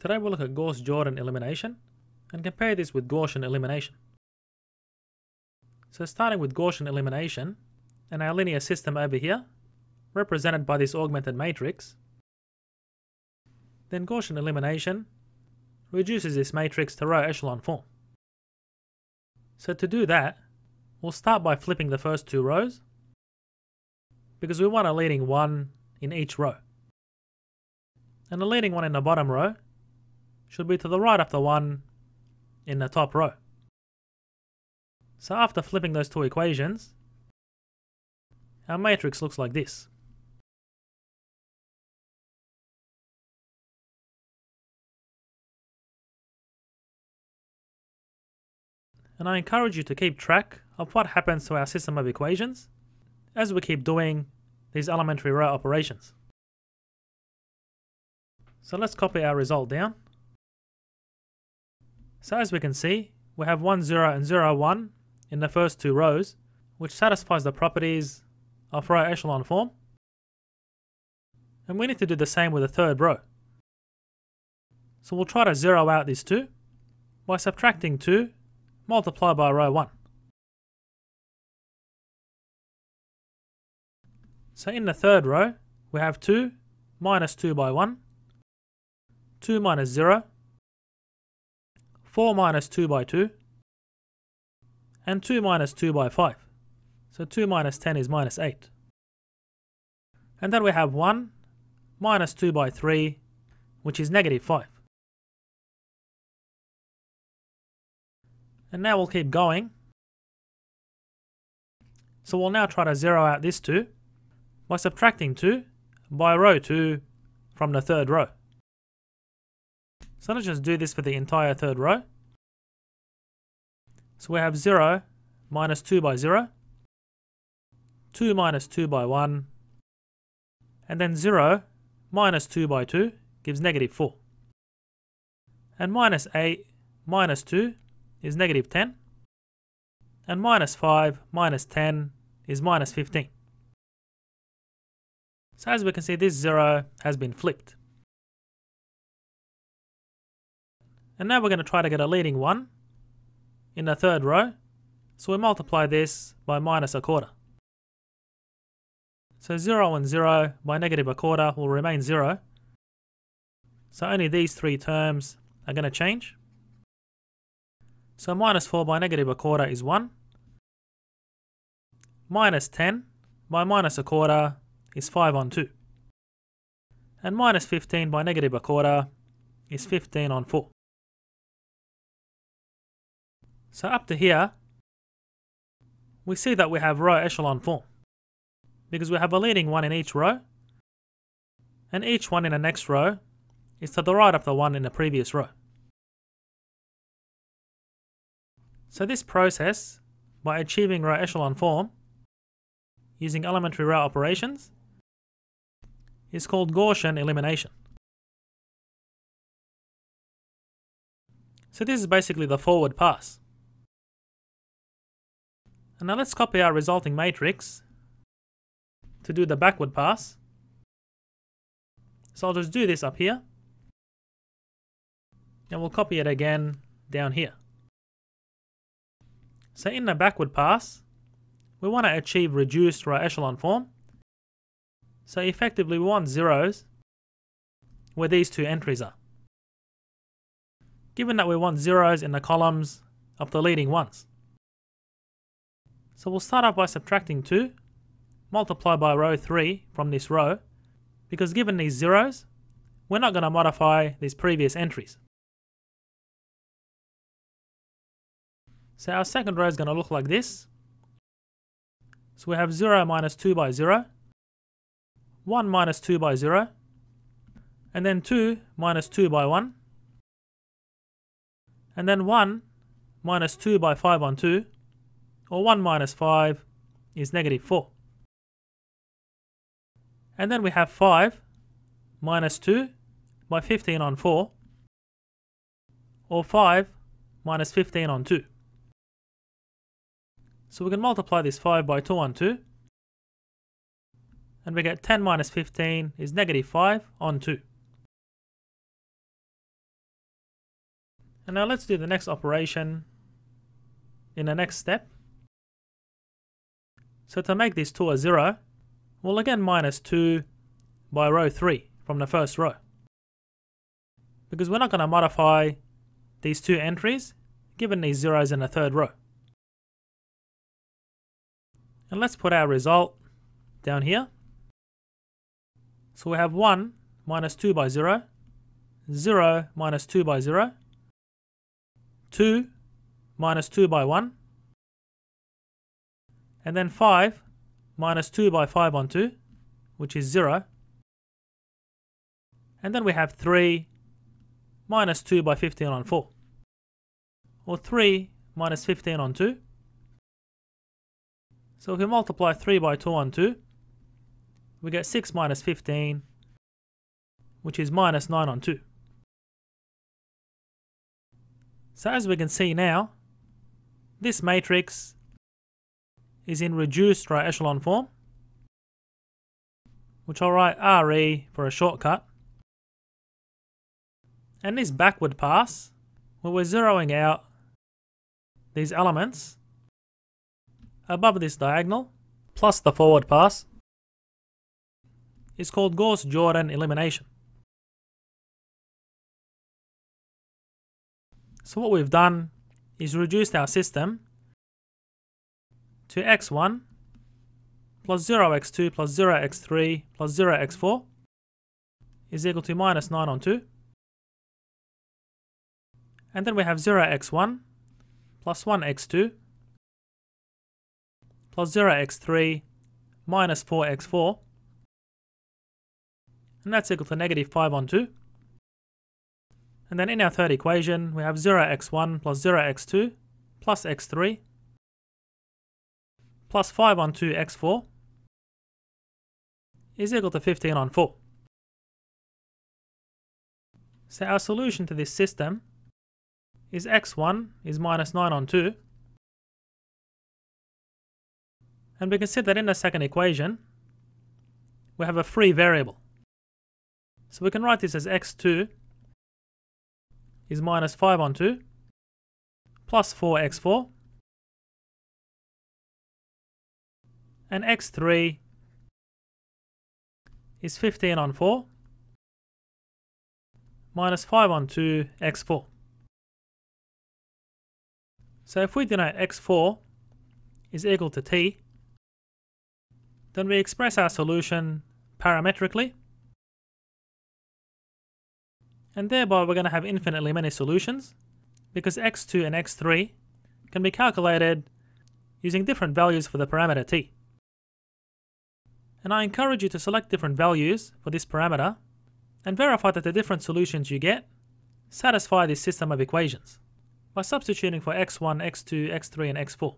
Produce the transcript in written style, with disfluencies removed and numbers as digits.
Today we'll look at Gauss-Jordan elimination and compare this with Gaussian elimination. So starting with Gaussian elimination and our linear system over here, represented by this augmented matrix, then Gaussian elimination reduces this matrix to row echelon form. So to do that, we'll start by flipping the first two rows, because we want a leading one in each row. And the leading one in the bottom row should be to the right of the one in the top row. So after flipping those two equations, our matrix looks like this. And I encourage you to keep track of what happens to our system of equations as we keep doing these elementary row operations. So let's copy our result down. So as we can see, we have 1, 0 and 0, 1 in the first two rows, which satisfies the properties of row echelon form. And we need to do the same with the third row. So we'll try to zero out these two by subtracting 2 multiplied by row 1. So in the third row, we have 2 minus 2 by 1, 2 minus 0, 4 minus 2 by 2, and 2 minus 2 by 5. So 2 minus 10 is minus 8. And then we have 1 minus 2 by 3, which is negative 5. And now we'll keep going. So we'll now try to zero out this 2 by subtracting 2 by row 2 from the third row. So let's just do this for the entire third row. So we have 0 minus 2 by 0, 2 minus 2 by 1, and then 0 minus 2 by 2 gives negative 4. And minus 8 minus 2 is negative 10, and minus 5 minus 10 is minus 15. So as we can see, this 0 has been flipped. And now we're going to try to get a leading one in the third row, so we multiply this by minus a quarter. So 0 and 0 by negative a quarter will remain 0. So only these three terms are going to change. So minus 4 by negative a quarter is 1. Minus 10 by minus a quarter is 5 on 2. And minus 15 by negative a quarter is 15 on 4. So up to here, we see that we have row echelon form, because we have a leading one in each row, and each one in the next row is to the right of the one in the previous row. So this process, by achieving row echelon form using elementary row operations, is called Gaussian elimination. So this is basically the forward pass. And now let's copy our resulting matrix to do the backward pass. So I'll just do this up here, and we'll copy it again down here. So in the backward pass, we want to achieve reduced row echelon form. So effectively we want zeros where these two entries are, given that we want zeros in the columns of the leading ones. So we'll start off by subtracting 2 multiplied by row 3 from this row, because given these zeros, we're not going to modify these previous entries. So our second row is going to look like this. So we have 0 minus 2 by 0, 1 minus 2 by 0, and then 2 minus 2 by 1, and then 1 minus 2 by 5 on 2, or 1 minus 5 is negative 4. And then we have 5 minus 2 by 15 on 4, or 5 minus 15 on 2. So we can multiply this 5 by 2 on 2, and we get 10 minus 15 is negative 5 on 2. And now let's do the next operation in the next step. So to make this 2 a 0, we'll again minus 2 by row 3 from the first row. Because we're not going to modify these two entries given these zeros in the third row. And let's put our result down here. So we have 1 minus 2 by 0, 0 minus 2 by 0, 2 minus 2 by 1, and then 5 minus 2 by 5 on 2, which is 0. And then we have 3 minus 2 by 15 on 4, or 3 minus 15 on 2. So if we multiply 3 by 2 on 2, we get 6 minus 15, which is minus 9 on 2. So as we can see now, this matrix is in reduced row echelon form, which I'll write RE for a shortcut. And this backward pass, where we're zeroing out these elements above this diagonal, plus the forward pass, is called Gauss-Jordan Elimination. So what we've done is reduced our system to x1 plus 0x2 plus 0x3 plus 0x4 is equal to minus 9 on 2. And then we have 0x1 plus 1x2 plus 0x3 minus 4x4, and that's equal to negative 5 on 2. And then in our third equation, we have 0x1 plus 0x2 plus x3 plus 5 on 2 x4 is equal to 15 on 4. So our solution to this system is x1 is minus 9 on 2. And we can see that in the second equation, we have a free variable. So we can write this as x2 is minus 5 on 2 plus 4x4, and x3 is 15 on 4 minus 5 on 2 x4. So if we denote x4 is equal to t, then we express our solution parametrically, and thereby we're going to have infinitely many solutions, because x2 and x3 can be calculated using different values for the parameter t. And I encourage you to select different values for this parameter and verify that the different solutions you get satisfy this system of equations by substituting for x1, x2, x3 and x4.